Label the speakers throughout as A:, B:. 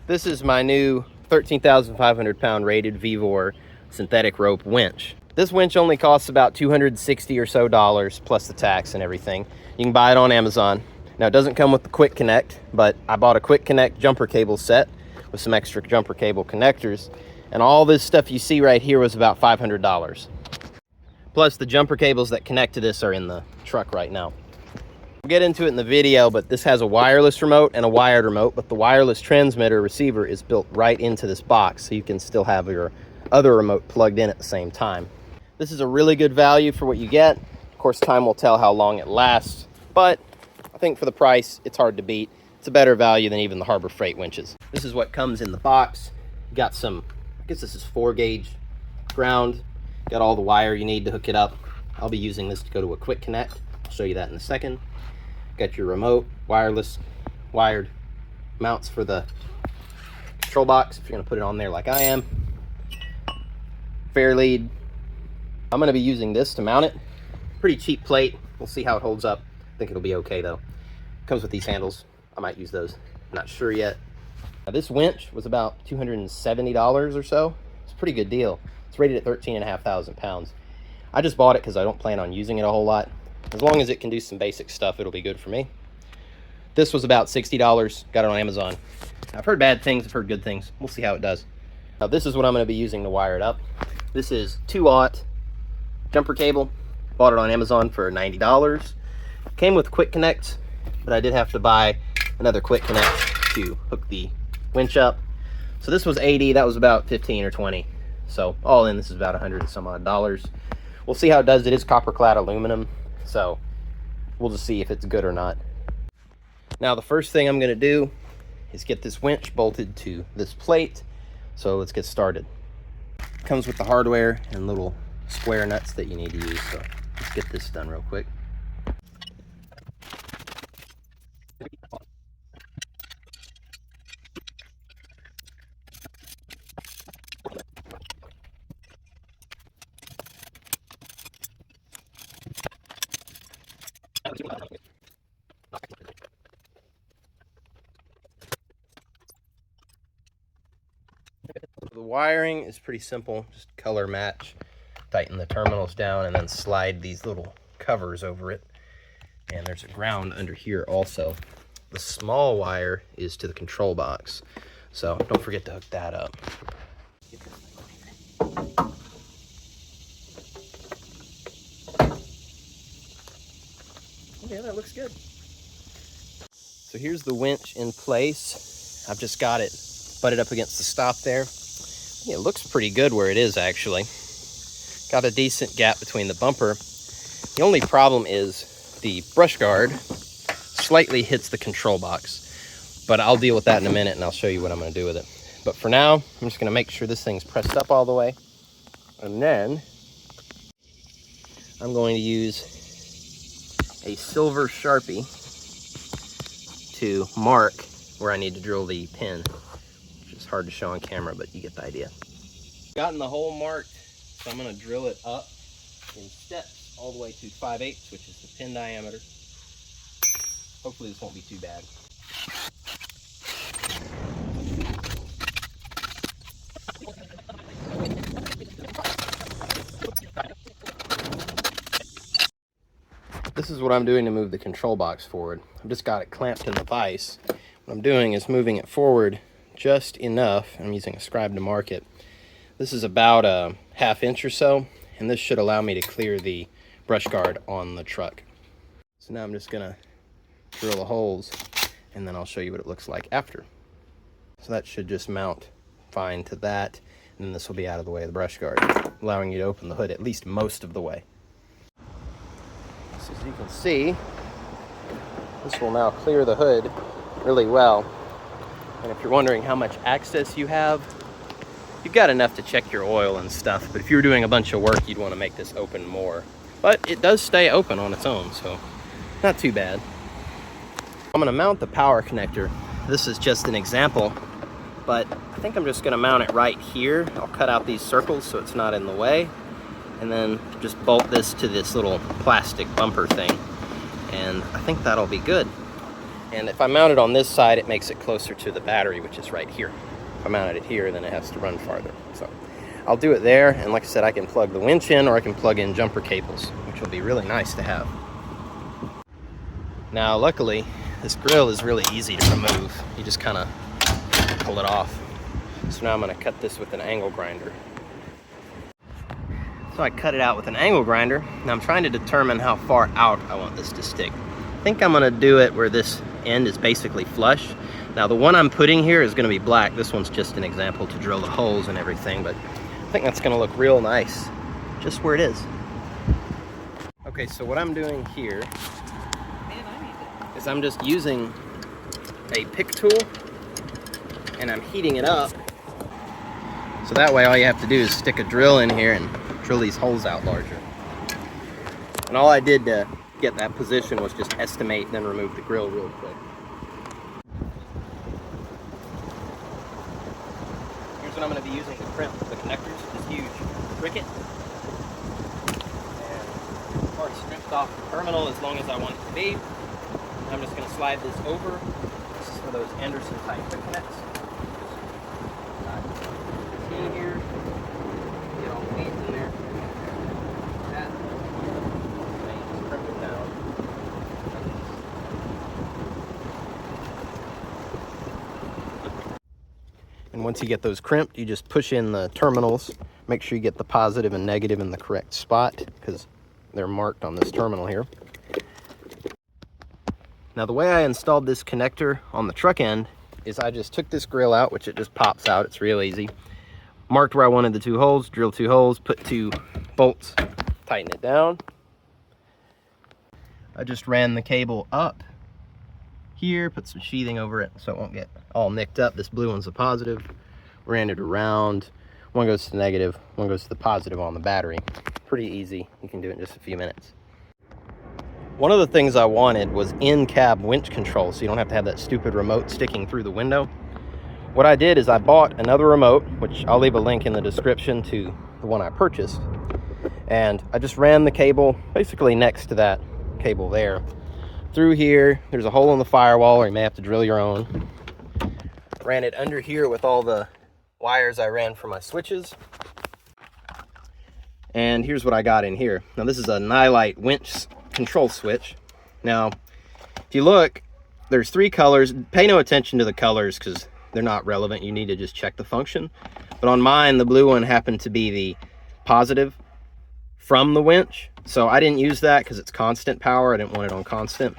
A: This is my new 13,500 pound rated Vevor synthetic rope winch. This winch only costs about $260 or so plus the tax and everything. You can buy it on Amazon. Now it doesn't come with the quick connect, but I bought a quick connect jumper cable set with some extra jumper cable connectors, and all this stuff you see right here was about $500. Plus the jumper cables that connect to this are in the truck right now. We'll get into it in the video, but this has a wireless remote and a wired remote, but the wireless transmitter receiver is built right into this box, so you can still have your other remote plugged in at the same time. This is a really good value for what you get. Of course, time will tell how long it lasts, but I think for the price, it's hard to beat. It's a better value than even the Harbor Freight winches. This is what comes in the box. You got some, I guess this is 4-gauge ground. Got all the wire you need to hook it up. I'll be using this to go to a quick connect. I'll show you that in a second. Got your remote, wireless, wired mounts for the control box if you're gonna put it on there like I am. Fair lead. I'm gonna be using this to mount it. Pretty cheap plate. We'll see how it holds up. I think it'll be okay though. Comes with these handles. I might use those. I'm not sure yet. Now, this winch was about $270 or so. It's a pretty good deal. It's rated at 13,500 pounds. I just bought it because I don't plan on using it a whole lot. As long as it can do some basic stuff, it'll be good for me. This was about $60. Got it on Amazon. I've heard bad things, I've heard good things. We'll see how it does. Now this is what I'm going to be using to wire it up. This is 2-aught jumper cable. Bought it on Amazon for $90. Came with quick connects, but I did have to buy another quick connect to hook the winch up. So this was $80, that was about $15 or $20. So all in, this is about $100 and some odd dollars. We'll see how it does. It is copper clad aluminum, so we'll just see if it's good or not. Now the first thing I'm gonna do is get this winch bolted to this plate. So let's get started. It comes with the hardware and little square nuts that you need to use. So let's get this done real quick. The wiring is pretty simple, just color match, tighten the terminals down, and then slide these little covers over it. And there's a ground under here also. The small wire is to the control box, so don't forget to hook that up. Okay, that looks good. So here's the winch in place. I've just got it butted up against the stop there. It looks pretty good where it is, actually. Got a decent gap between the bumper. The only problem is the brush guard slightly hits the control box, but I'll deal with that in a minute and I'll show you what I'm going to do with it. But for now, I'm just going to make sure this thing's pressed up all the way, and then I'm going to use a silver Sharpie to mark where I need to drill the pin. It's hard to show on camera, but you get the idea. Gotten the hole marked, so I'm going to drill it up in steps all the way to 5/8, which is the pin diameter. Hopefully this won't be too bad. This is what I'm doing to move the control box forward. I've just got it clamped in the vise. What I'm doing is moving it forward just enough. I'm using a scribe to mark it. This is about a 1/2 inch or so, and this should allow me to clear the brush guard on the truck. So now I'm just gonna drill the holes, and then I'll show you what it looks like after. So that should just mount fine to that, and then this will be out of the way of the brush guard, allowing you to open the hood at least most of the way. So as you can see, this will now clear the hood really well. And if you're wondering how much access you have, you've got enough to check your oil and stuff. But if you were doing a bunch of work, you'd want to make this open more. But it does stay open on its own, so not too bad. I'm going to mount the power connector. This is just an example, but I think I'm just going to mount it right here. I'll cut out these circles so it's not in the way, and then just bolt this to this little plastic bumper thing. And I think that'll be good. And if I mount it on this side, it makes it closer to the battery, which is right here. If I mounted it here, then it has to run farther. So I'll do it there, and like I said, I can plug the winch in, or I can plug in jumper cables, which will be really nice to have. Now, luckily, this grill is really easy to remove. You just kind of pull it off. So now I'm going to cut this with an angle grinder. So I cut it out with an angle grinder. Now I'm trying to determine how far out I want this to stick. I think I'm going to do it where this end is basically flush. Now the one I'm putting here is going to be black. This one's just an example to drill the holes and everything, but I think that's going to look real nice just where it is. Okay, so what I'm doing here is I'm just using a pick tool and I'm heating it up. So that way all you have to do is stick a drill in here and drill these holes out larger. And all I did to get that position was just estimate and then remove the grill real quick. Here's what I'm going to be using to crimp the connectors, this huge cricket. And I've already stripped off the terminal as long as I want it to be. I'm just going to slide this over. This is for those Anderson type quick connects. In here, get all the weights in there. That. And you just crimp it down. And once you get those crimped, you just push in the terminals. Make sure you get the positive and negative in the correct spot, because they're marked on this terminal here. Now the way I installed this connector on the truck end is I just took this grill out, which it just pops out. It's real easy. Marked where I wanted the 2 holes, drilled 2 holes, put 2 bolts, tighten it down. I just ran the cable up here, put some sheathing over it so it won't get all nicked up. This blue one's the positive. Ran it around. One goes to the negative, one goes to the positive on the battery. Pretty easy. You can do it in just a few minutes. One of the things I wanted was in-cab winch control, so you don't have to have that stupid remote sticking through the window. What I did is I bought another remote, which I'll leave a link in the description to the one I purchased. And I just ran the cable basically next to that cable there. Through here, there's a hole in the firewall, or you may have to drill your own. Ran it under here with all the wires I ran for my switches. And here's what I got in here. Now this is a Nylite winch control switch. Now, if you look, there's 3 colors. Pay no attention to the colors because they're not relevant. You need to just check the function. But on mine, the blue one happened to be the positive from the winch. So I didn't use that because it's constant power. I didn't want it on constant.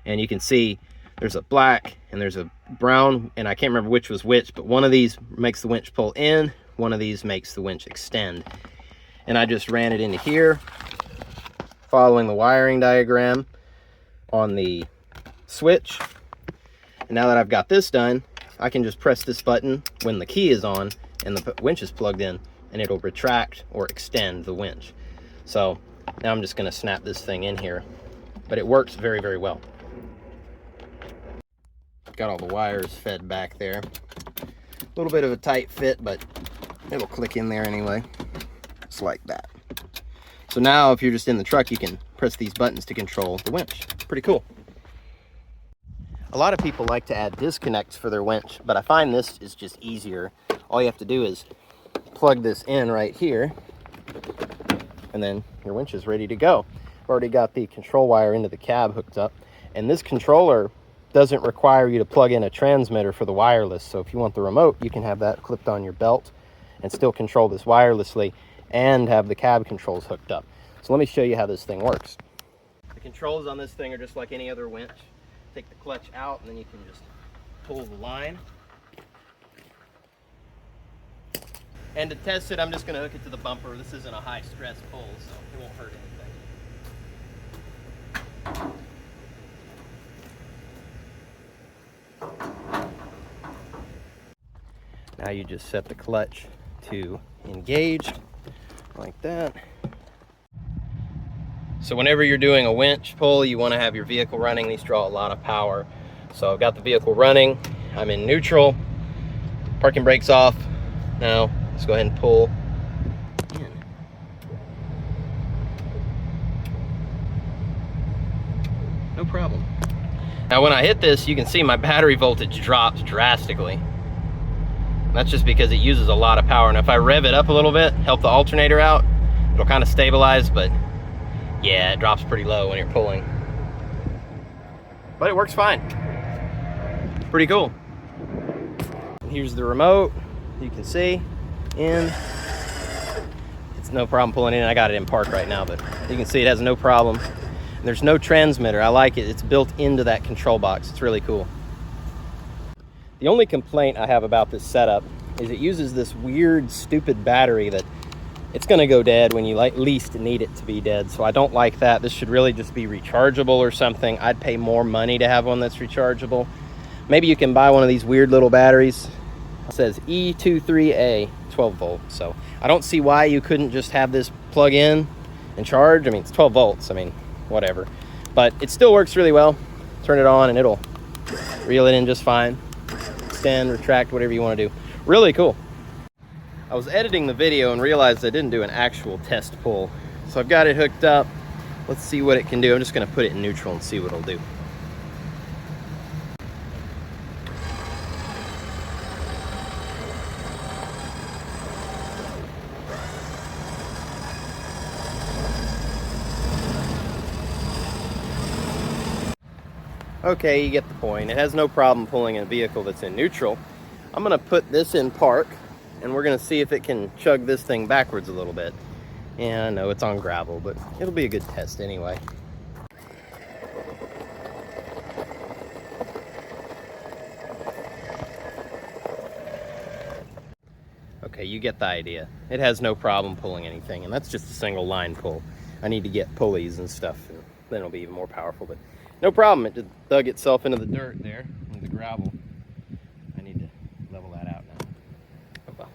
A: And you can see there's a black and there's a brown, and I can't remember which was which, but one of these makes the winch pull in, one of these makes the winch extend. And I just ran it into here, following the wiring diagram on the switch. And now that I've got this done, I can just press this button when the key is on and the winch is plugged in, and it'll retract or extend the winch. So now I'm just going to snap this thing in here, but it works very, very well. Got all the wires fed back there. A little bit of a tight fit, but it'll click in there anyway. Just like that. So now if you're just in the truck, you can press these buttons to control the winch. Pretty cool. A lot of people like to add disconnects for their winch, but I find this is just easier. All you have to do is plug this in right here, and then your winch is ready to go. I've already got the control wire into the cab hooked up, and this controller doesn't require you to plug in a transmitter for the wireless. So if you want the remote, you can have that clipped on your belt and still control this wirelessly and have the cab controls hooked up. So let me show you how this thing works. The controls on this thing are just like any other winch. Take the clutch out and then you can just pull the line. And to test it, I'm just going to hook it to the bumper. This isn't a high stress pull, so it won't hurt anything. Now you just set the clutch to engage like that. So whenever you're doing a winch pull, you want to have your vehicle running. These draw a lot of power. So I've got the vehicle running. I'm in neutral. Parking brake's off. Now let's go ahead and pull in. No problem. Now when I hit this, you can see my battery voltage drops drastically. That's just because it uses a lot of power. And if I rev it up a little bit, help the alternator out, it'll kind of stabilize, but yeah, it drops pretty low when you're pulling. But it works fine. Pretty cool. And here's the remote. You can see in. It's no problem pulling in. I got it in park right now, but you can see it has no problem. And there's no transmitter. I like it. It's built into that control box. It's really cool. The only complaint I have about this setup is it uses this weird, stupid battery that it's going to go dead when you least need it to be dead. So I don't like that. This should really just be rechargeable or something. I'd pay more money to have one that's rechargeable. Maybe you can buy one of these weird little batteries. It says E23A 12 volt. So I don't see why you couldn't just have this plug in and charge. I mean, it's 12 volts. I mean, whatever. But it still works really well. Turn it on and it'll reel it in just fine. Extend, retract, whatever you want to do. Really cool. I was editing the video and realized I didn't do an actual test pull. So I've got it hooked up. Let's see what it can do. I'm just going to put it in neutral and see what it'll do. Okay, you get the point. It has no problem pulling a vehicle that's in neutral. I'm going to put this in park, and we're going to see if it can chug this thing backwards a little bit. And I know it's on gravel, but it'll be a good test anyway. Okay, you get the idea. It has no problem pulling anything, and that's just a single line pull. I need to get pulleys and stuff, and then it'll be even more powerful, but no problem. It just dug itself into the dirt there, into the gravel. I need to level that out now. Oh well.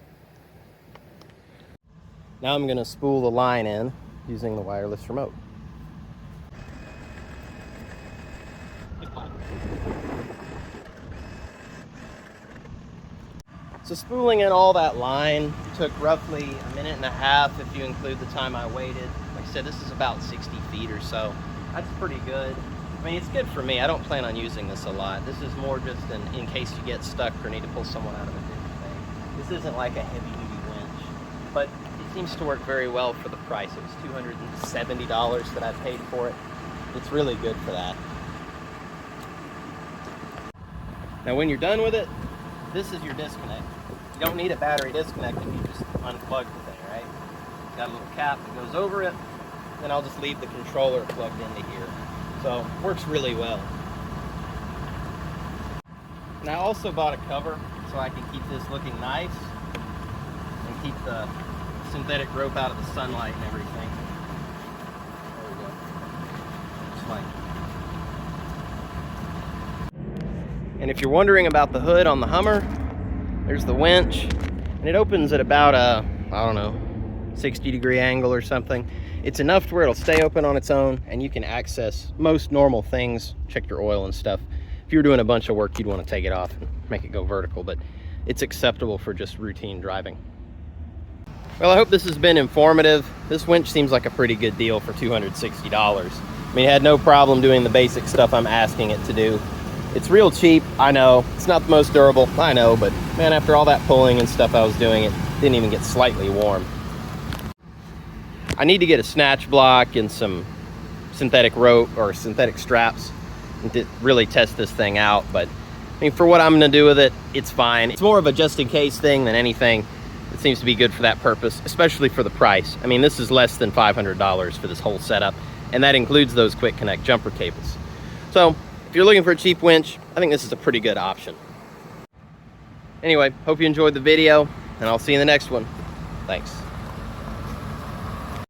A: Now I'm going to spool the line in using the wireless remote. So spooling in all that line took roughly a minute and a half if you include the time I waited. Like I said, this is about 60 feet or so. That's pretty good. I mean, it's good for me. I don't plan on using this a lot. This is more just in case you get stuck or need to pull someone out of a ditch thing. This isn't like a heavy-duty winch, but it seems to work very well for the price. It was $270 that I paid for it. It's really good for that. Now, when you're done with it, this is your disconnect. You don't need a battery disconnect if you just unplug the thing, right? Got a little cap that goes over it. Then I'll just leave the controller plugged into here. So, works really well. And I also bought a cover so I can keep this looking nice and keep the synthetic rope out of the sunlight and everything. There we go. Just like. And if you're wondering about the hood on the Hummer, there's the winch, and it opens at about a, I don't know, 60-degree angle or something. It's enough to where it'll stay open on its own, and you can access most normal things, check your oil and stuff. If you were doing a bunch of work, you'd want to take it off and make it go vertical, but it's acceptable for just routine driving. Well, I hope this has been informative. This winch seems like a pretty good deal for $260. I mean, it had no problem doing the basic stuff I'm asking it to do. It's real cheap, I know. It's not the most durable, I know, but man, after all that pulling and stuff I was doing, it didn't even get slightly warm. I need to get a snatch block and some synthetic rope or synthetic straps and to really test this thing out. But I mean, for what I'm gonna do with it, it's fine. It's more of a just in case thing than anything. It seems to be good for that purpose, especially for the price. I mean, this is less than $500 for this whole setup, and that includes those quick connect jumper cables. So if you're looking for a cheap winch, I think this is a pretty good option. Anyway, hope you enjoyed the video, and I'll see you in the next one. Thanks.